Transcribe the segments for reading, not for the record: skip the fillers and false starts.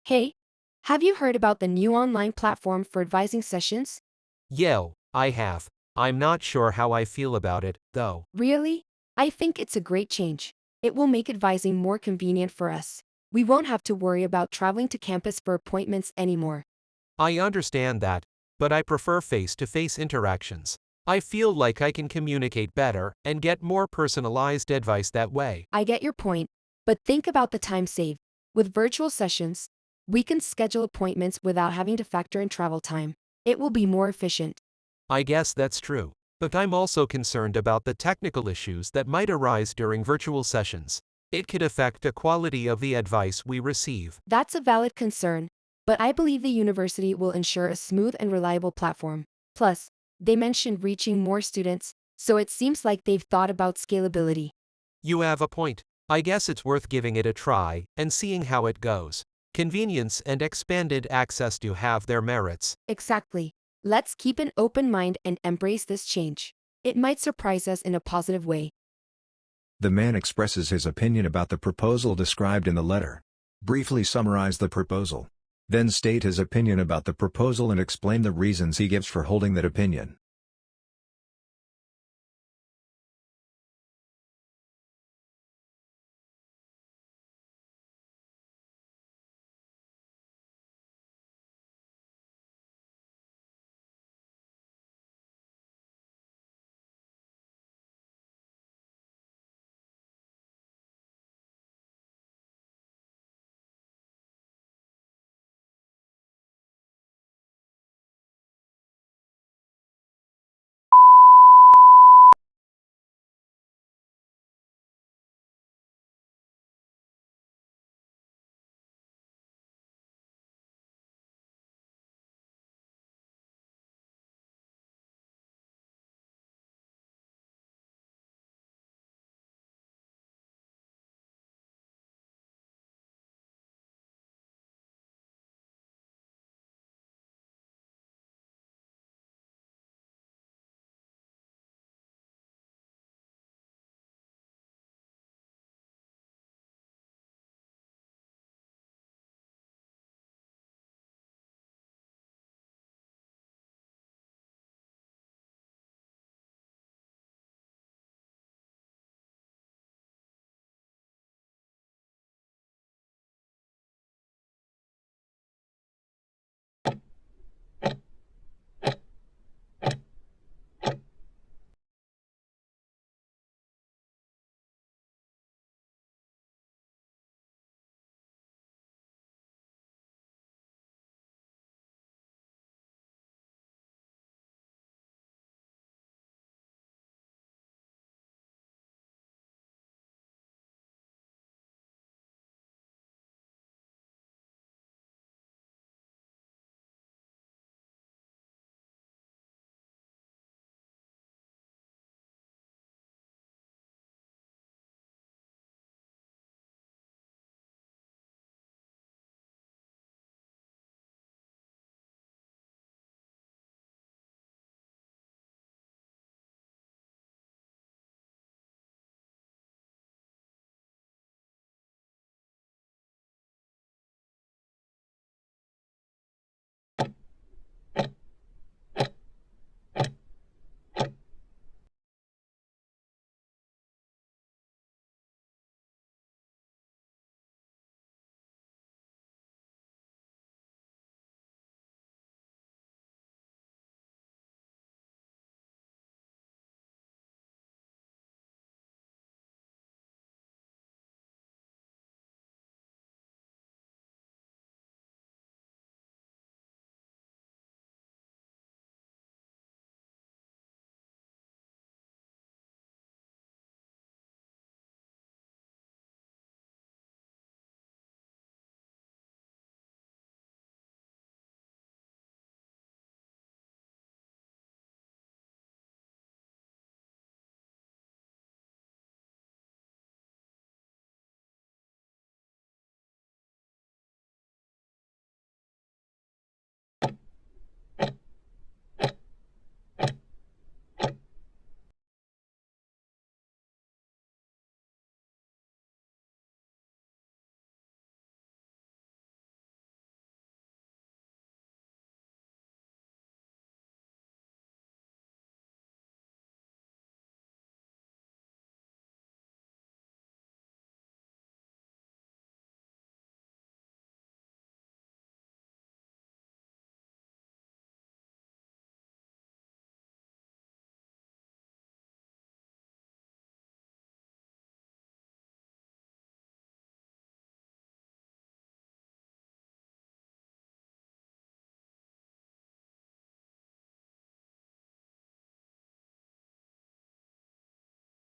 Hey, have you heard about the new online platform for advising sessions? Yo, I have. I'm not sure how I feel about it, though. Really? I think it's a great change. It will make advising more convenient for us. We won't have to worry about traveling to campus for appointments anymore. I understand that, but I prefer face-to-face interactions. I feel like I can communicate better and get more personalized advice that way. I get your point, but think about the time saved. With virtual sessions, we can schedule appointments without having to factor in travel time. It will be more efficient. I guess that's true, but I'm also concerned about the technical issues that might arise during virtual sessions. It could affect the quality of the advice we receive. That's a valid concern, but I believe the university will ensure a smooth and reliable platform. Plus, they mentioned reaching more students, so it seems like they've thought about scalability. You have a point. I guess it's worth giving it a try and seeing how it goes. Convenience and expanded access do have their merits. Exactly. Let's keep an open mind and embrace this change. It might surprise us in a positive way. The man expresses his opinion about the proposal described in the letter. Briefly summarize the proposal. Then state his opinion about the proposal and explain the reasons he gives for holding that opinion.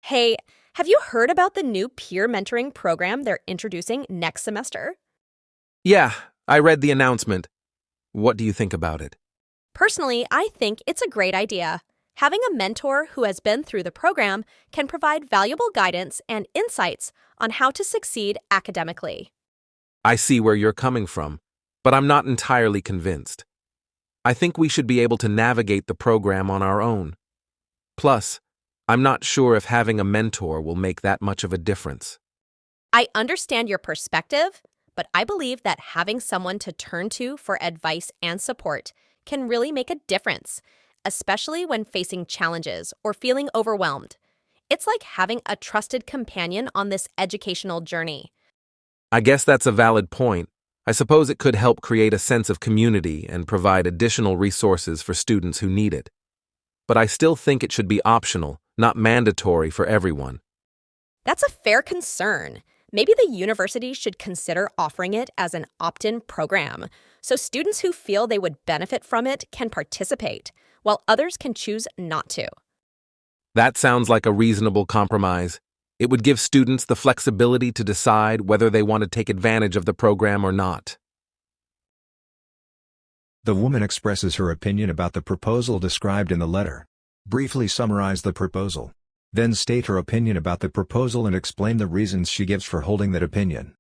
Hey, have you heard about the new peer mentoring program they're introducing next semester? Yeah, I read the announcement. What do you think about it? Personally, I think it's a great idea. Having a mentor who has been through the program can provide valuable guidance and insights on how to succeed academically. I see where you're coming from, but I'm not entirely convinced. I think we should be able to navigate the program on our own. Plus, I'm not sure if having a mentor will make that much of a difference. I understand your perspective, but I believe that having someone to turn to for advice and support can really make a difference, especially when facing challenges or feeling overwhelmed. It's like having a trusted companion on this educational journey. I guess that's a valid point. I suppose it could help create a sense of community and provide additional resources for students who need it. But I still think it should be optional, not mandatory for everyone. That's a fair concern. Maybe the university should consider offering it as an opt-in program, so students who feel they would benefit from it can participate, while others can choose not to. That sounds like a reasonable compromise. It would give students the flexibility to decide whether they want to take advantage of the program or not. The woman expresses her opinion about the proposal described in the letter. Briefly summarize the proposal. Then state her opinion about the proposal and explain the reasons she gives for holding that opinion.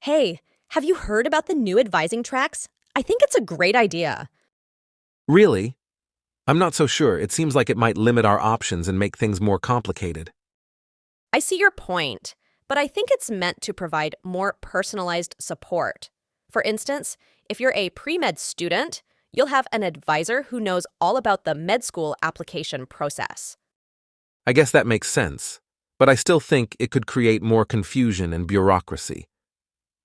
Hey, have you heard about the new advising tracks? I think it's a great idea. Really? I'm not so sure. It seems like it might limit our options and make things more complicated. I see your point, but I think it's meant to provide more personalized support. For instance, if you're a pre-med student, you'll have an advisor who knows all about the med school application process. I guess that makes sense, but I still think it could create more confusion and bureaucracy.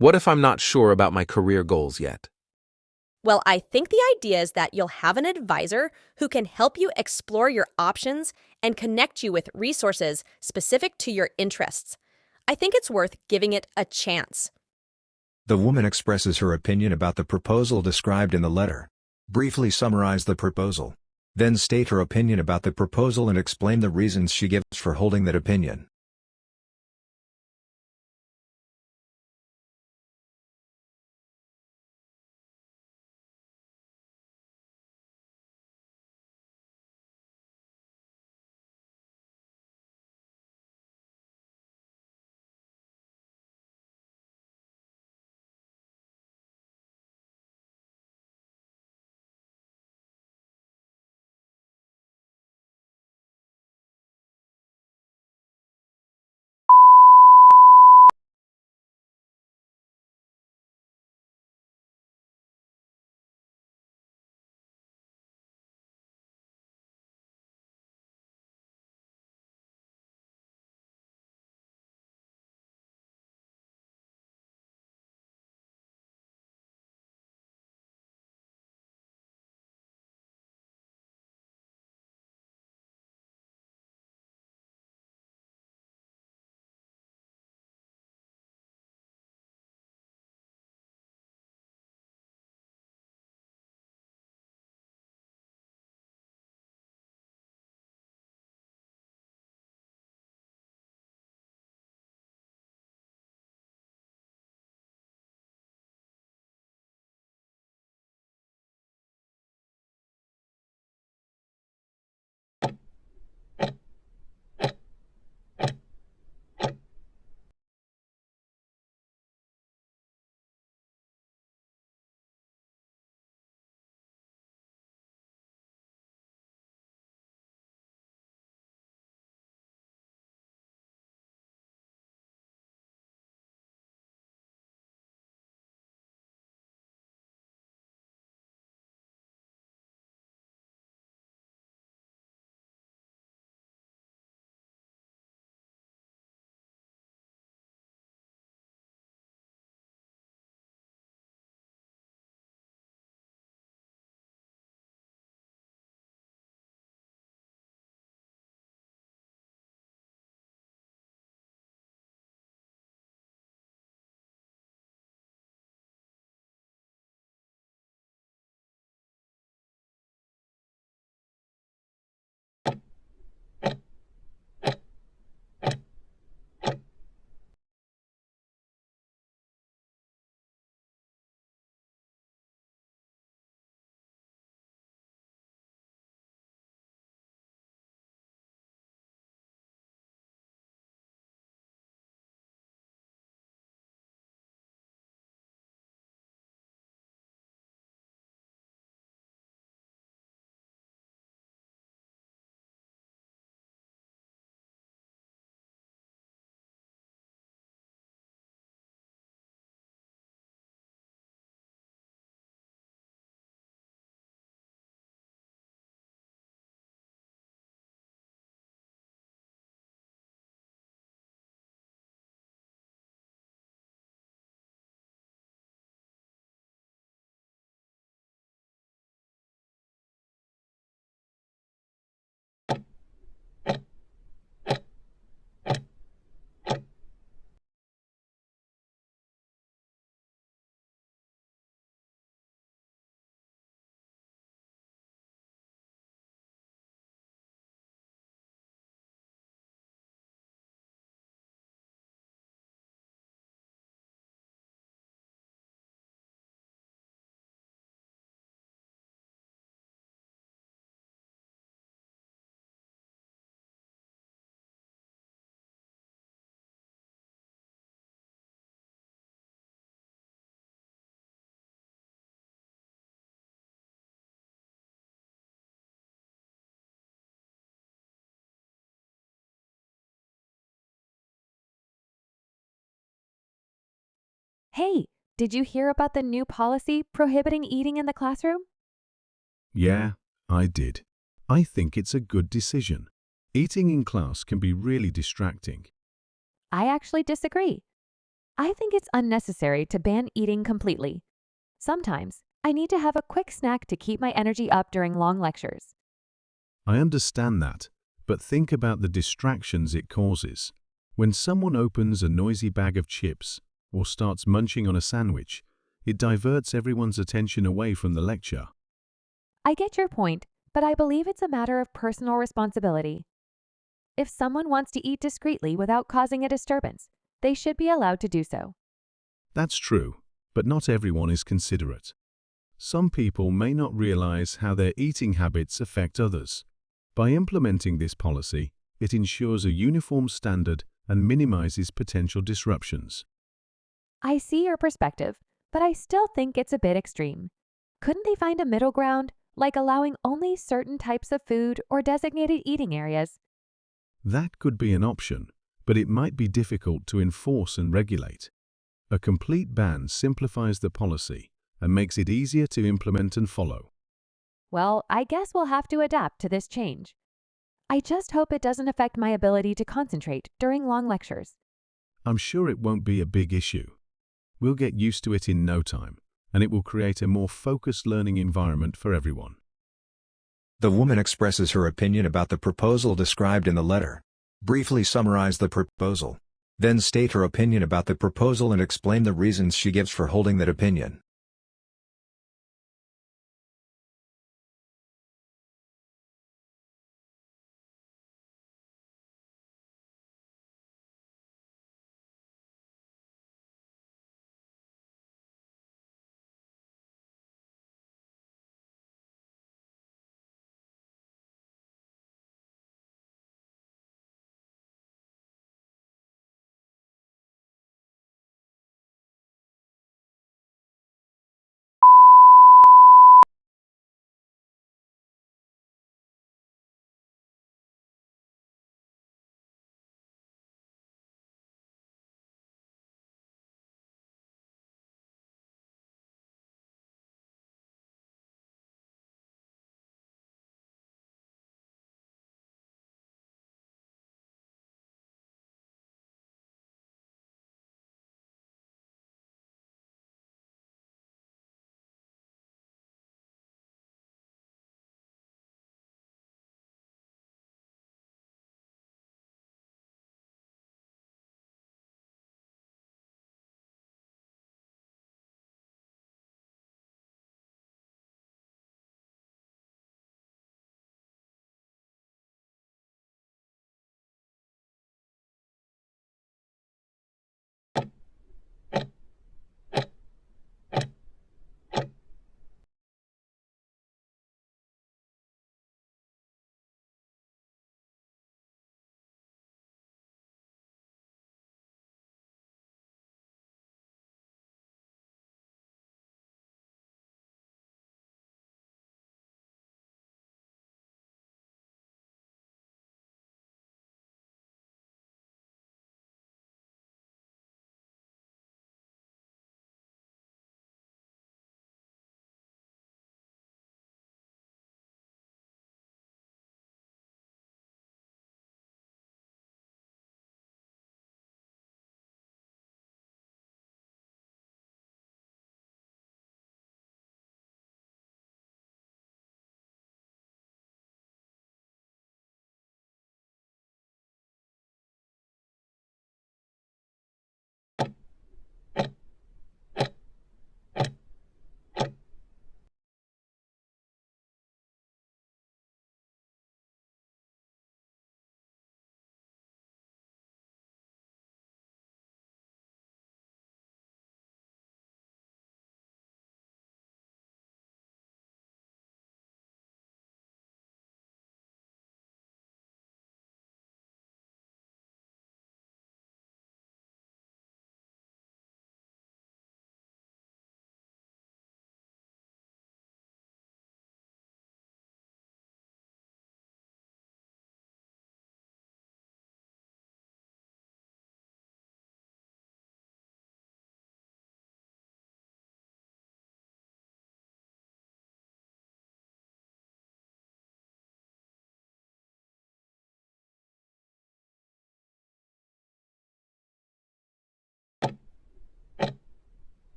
What if I'm not sure about my career goals yet? Well, I think the idea is that you'll have an advisor who can help you explore your options and connect you with resources specific to your interests. I think it's worth giving it a chance. The woman expresses her opinion about the proposal described in the letter. Briefly summarize the proposal. Then state her opinion about the proposal and explain the reasons she gives for holding that opinion. Hey, did you hear about the new policy prohibiting eating in the classroom? Yeah, I did. I think it's a good decision. Eating in class can be really distracting. I actually disagree. I think it's unnecessary to ban eating completely. Sometimes I need to have a quick snack to keep my energy up during long lectures. I understand that, but think about the distractions it causes. When someone opens a noisy bag of chips or starts munching on a sandwich, it diverts everyone's attention away from the lecture. I get your point, but I believe it's a matter of personal responsibility. If someone wants to eat discreetly without causing a disturbance, they should be allowed to do so. That's true, but not everyone is considerate. Some people may not realize how their eating habits affect others. By implementing this policy, it ensures a uniform standard and minimizes potential disruptions. I see your perspective, but I still think it's a bit extreme. Couldn't they find a middle ground, like allowing only certain types of food or designated eating areas? That could be an option, but it might be difficult to enforce and regulate. A complete ban simplifies the policy and makes it easier to implement and follow. Well, I guess we'll have to adapt to this change. I just hope it doesn't affect my ability to concentrate during long lectures. I'm sure it won't be a big issue. We'll get used to it in no time, and it will create a more focused learning environment for everyone. The woman expresses her opinion about the proposal described in the letter. Briefly summarize the proposal. Then state her opinion about the proposal and explain the reasons she gives for holding that opinion.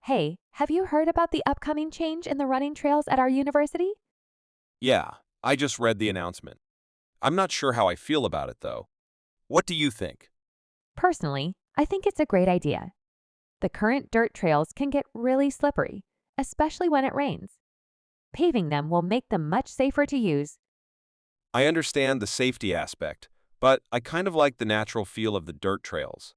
Hey, have you heard about the upcoming change in the running trails at our university? Yeah, I just read the announcement. I'm not sure how I feel about it, though. What do you think? Personally, I think it's a great idea. The current dirt trails can get really slippery, especially when it rains. Paving them will make them much safer to use. I understand the safety aspect, but I kind of like the natural feel of the dirt trails.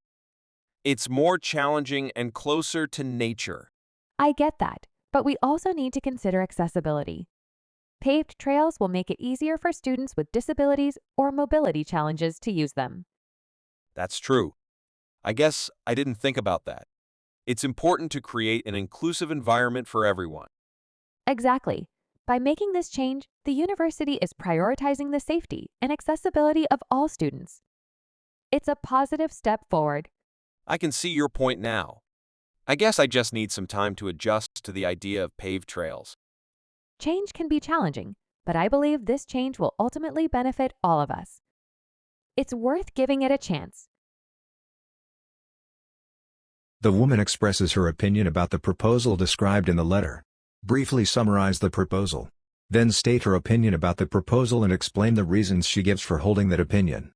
It's more challenging and closer to nature. I get that, but we also need to consider accessibility. Paved trails will make it easier for students with disabilities or mobility challenges to use them. That's true. I guess I didn't think about that. It's important to create an inclusive environment for everyone. Exactly. By making this change, the university is prioritizing the safety and accessibility of all students. It's a positive step forward. I can see your point now. I guess I just need some time to adjust to the idea of paved trails. Change can be challenging, but I believe this change will ultimately benefit all of us. It's worth giving it a chance. The woman expresses her opinion about the proposal described in the letter. Briefly summarize the proposal. Then state her opinion about the proposal and explain the reasons she gives for holding that opinion.